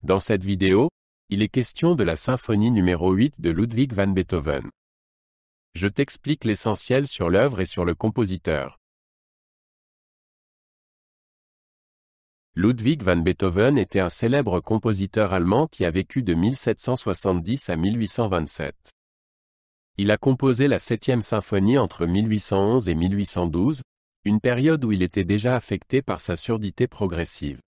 Dans cette vidéo, il est question de la symphonie numéro 8 de Ludwig van Beethoven. Je t'explique l'essentiel sur l'œuvre et sur le compositeur. Ludwig van Beethoven était un célèbre compositeur allemand qui a vécu de 1770 à 1827. Il a composé la 7e symphonie entre 1811 et 1812, une période où il était déjà affecté par sa surdité progressive.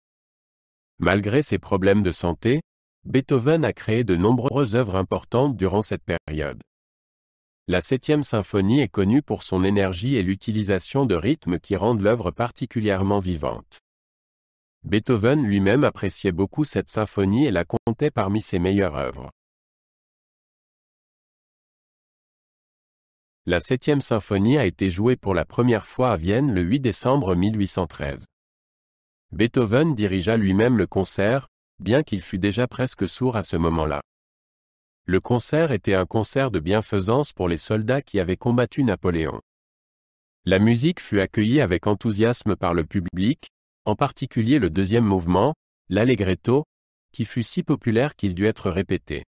Malgré ses problèmes de santé, Beethoven a créé de nombreuses œuvres importantes durant cette période. La 7e symphonie est connue pour son énergie et l'utilisation de rythmes qui rendent l'œuvre particulièrement vivante. Beethoven lui-même appréciait beaucoup cette symphonie et la comptait parmi ses meilleures œuvres. La 7e symphonie a été jouée pour la première fois à Vienne le 8 décembre 1813. Beethoven dirigea lui-même le concert, bien qu'il fût déjà presque sourd à ce moment-là. Le concert était un concert de bienfaisance pour les soldats qui avaient combattu Napoléon. La musique fut accueillie avec enthousiasme par le public, en particulier le deuxième mouvement, l'allegretto, qui fut si populaire qu'il dut être répété.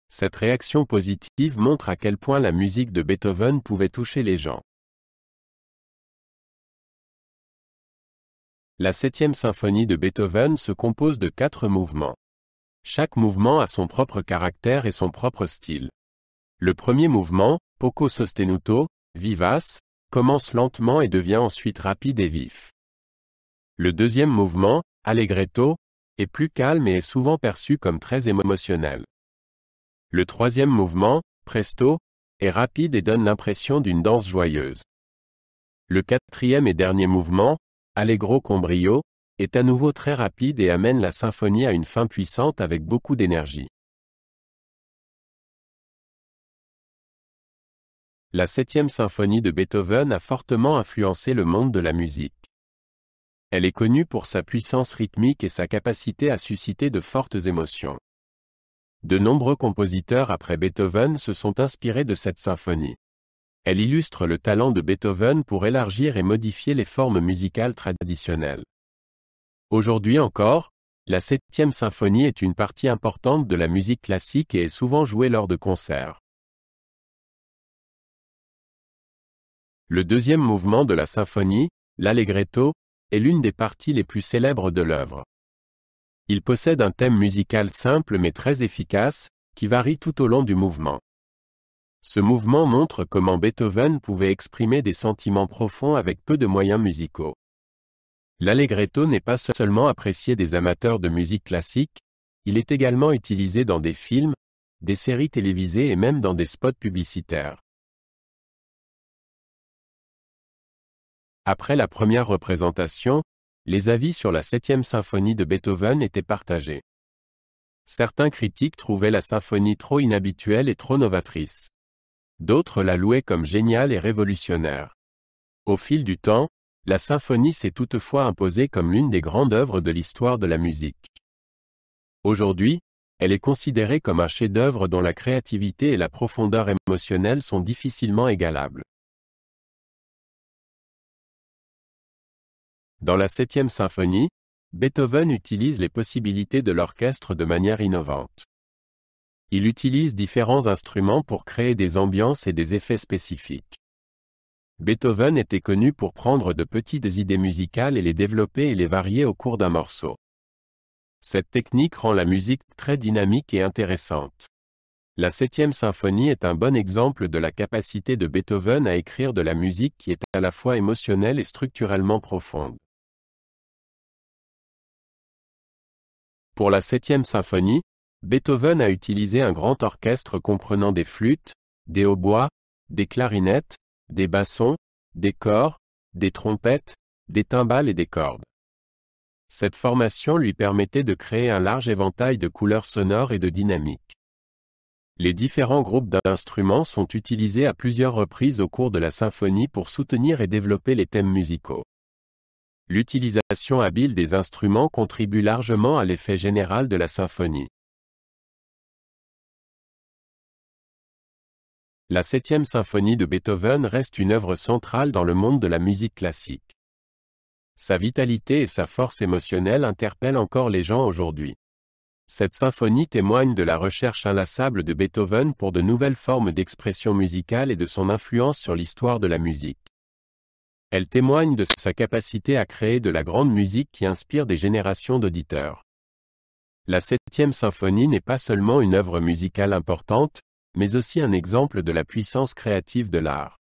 Cette réaction positive montre à quel point la musique de Beethoven pouvait toucher les gens. La 7e symphonie de Beethoven se compose de 4 mouvements. Chaque mouvement a son propre caractère et son propre style. Le premier mouvement, poco sostenuto, vivace, commence lentement et devient ensuite rapide et vif. Le deuxième mouvement, allegretto, est plus calme et est souvent perçu comme très émotionnel. Le troisième mouvement, presto, est rapide et donne l'impression d'une danse joyeuse. Le quatrième et dernier mouvement, allegro con brio, est à nouveau très rapide et amène la symphonie à une fin puissante avec beaucoup d'énergie. La 7e symphonie de Beethoven a fortement influencé le monde de la musique. Elle est connue pour sa puissance rythmique et sa capacité à susciter de fortes émotions. De nombreux compositeurs après Beethoven se sont inspirés de cette symphonie. Elle illustre le talent de Beethoven pour élargir et modifier les formes musicales traditionnelles. Aujourd'hui encore, la 7e symphonie est une partie importante de la musique classique et est souvent jouée lors de concerts. Le deuxième mouvement de la symphonie, l'allegretto, est l'une des parties les plus célèbres de l'œuvre. Il possède un thème musical simple mais très efficace, qui varie tout au long du mouvement. Ce mouvement montre comment Beethoven pouvait exprimer des sentiments profonds avec peu de moyens musicaux. L'allegretto n'est pas seulement apprécié des amateurs de musique classique, il est également utilisé dans des films, des séries télévisées et même dans des spots publicitaires. Après la première représentation, les avis sur la 7e symphonie de Beethoven étaient partagés. Certains critiques trouvaient la symphonie trop inhabituelle et trop novatrice. D'autres la louaient comme géniale et révolutionnaire. Au fil du temps, la symphonie s'est toutefois imposée comme l'une des grandes œuvres de l'histoire de la musique. Aujourd'hui, elle est considérée comme un chef-d'œuvre dont la créativité et la profondeur émotionnelle sont difficilement égalables. Dans la 7e symphonie, Beethoven utilise les possibilités de l'orchestre de manière innovante. Il utilise différents instruments pour créer des ambiances et des effets spécifiques. Beethoven était connu pour prendre de petites idées musicales et les développer et les varier au cours d'un morceau. Cette technique rend la musique très dynamique et intéressante. La 7e symphonie est un bon exemple de la capacité de Beethoven à écrire de la musique qui est à la fois émotionnelle et structurellement profonde. Pour la 7e symphonie, Beethoven a utilisé un grand orchestre comprenant des flûtes, des hautbois, des clarinettes, des bassons, des cors, des trompettes, des timbales et des cordes. Cette formation lui permettait de créer un large éventail de couleurs sonores et de dynamique. Les différents groupes d'instruments sont utilisés à plusieurs reprises au cours de la symphonie pour soutenir et développer les thèmes musicaux. L'utilisation habile des instruments contribue largement à l'effet général de la symphonie. La 7e symphonie de Beethoven reste une œuvre centrale dans le monde de la musique classique. Sa vitalité et sa force émotionnelle interpellent encore les gens aujourd'hui. Cette symphonie témoigne de la recherche inlassable de Beethoven pour de nouvelles formes d'expression musicale et de son influence sur l'histoire de la musique. Elle témoigne de sa capacité à créer de la grande musique qui inspire des générations d'auditeurs. La 7e symphonie n'est pas seulement une œuvre musicale importante, mais aussi un exemple de la puissance créative de l'art.